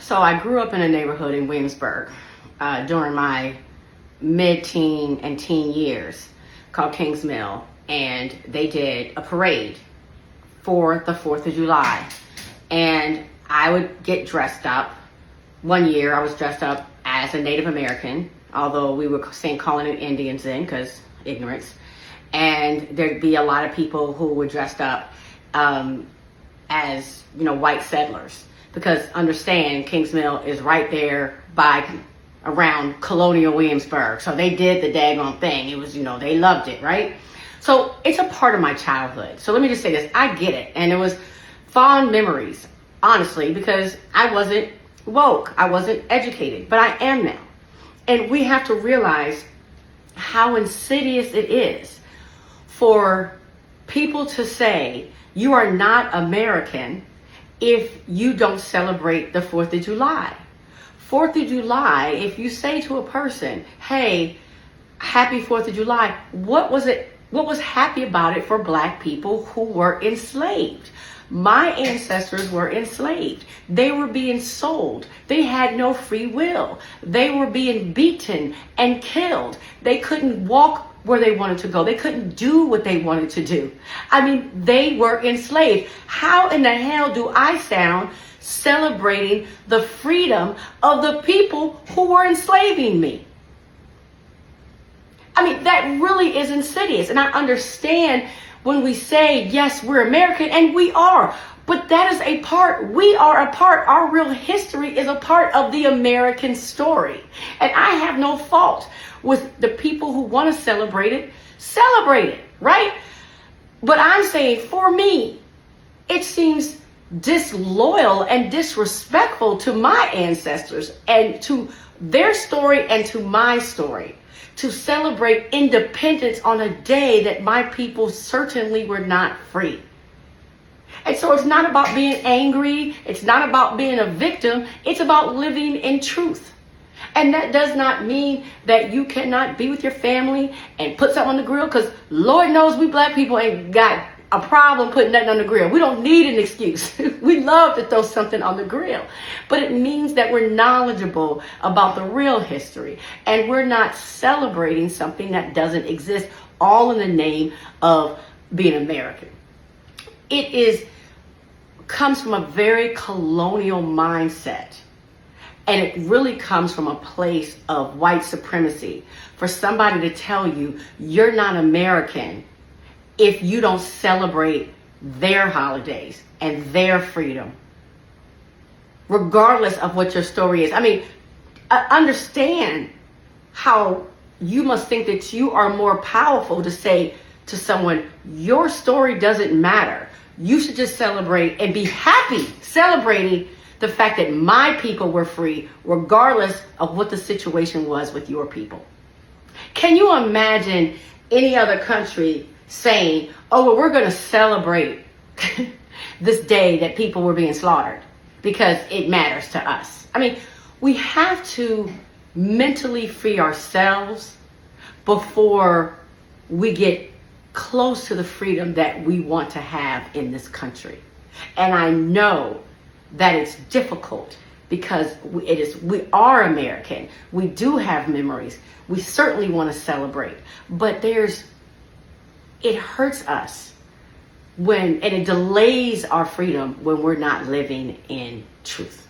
So I grew up in a neighborhood in Williamsburg during my mid-teen and teen years called Kings Mill, and they did a parade for the 4th of July. And I would get dressed up. One year I was dressed up as a Native American, although we were calling it Indians then because ignorance. And there'd be a lot of people who were dressed up as, white settlers. Because understand, Kings Mill is right there by around Colonial Williamsburg. So they did the daggone thing. It was, they loved it, right? So it's a part of my childhood. So let me just say this. I get it. And it was fond memories, honestly, because I wasn't woke. I wasn't educated, but I am now. And we have to realize how insidious it is for people to say you are not American if you don't celebrate the 4th of July. 4th of July, if you say to a person, hey, happy 4th of July, what was happy about it for Black people who were enslaved? My ancestors were enslaved. They were being sold. They had no free will. They were being beaten and killed. They couldn't walk where they wanted to go. They couldn't do what they wanted to do. I mean, they were enslaved. How in the hell do I sound celebrating the freedom of the people who were enslaving me? I mean, that really is insidious. And I understand when we say, yes, we're American, and we are. But that is a part. We are a part. Our real history is a part of the American story. And I have no fault with the people who want to celebrate it, right? But I'm saying, for me, it seems disloyal and disrespectful to my ancestors and to their story and to my story to celebrate independence on a day that my people certainly were not free. And so it's not about being angry. It's not about being a victim. It's about living in truth. And that does not mean that you cannot be with your family and put something on the grill, because Lord knows we Black people ain't got a problem putting nothing on the grill. We don't need an excuse. We love to throw something on the grill. But it means that we're knowledgeable about the real history, and we're not celebrating something that doesn't exist, all in the name of being American. It comes from a very colonial mindset. And it really comes from a place of white supremacy. For somebody to tell you you're not American if you don't celebrate their holidays and their freedom, regardless of what your story is. I mean, understand how you must think that you are more powerful to say to someone, your story doesn't matter. You should just celebrate and be happy celebrating the fact that my people were free, regardless of what the situation was with your people. Can you imagine any other country saying, oh, well, we're going to celebrate this day that people were being slaughtered because it matters to us? I mean, we have to mentally free ourselves before we get close to the freedom that we want to have in this country. And I know that it's difficult because we are American. We do have memories. We certainly want to celebrate, but it hurts us and it delays our freedom when we're not living in truth.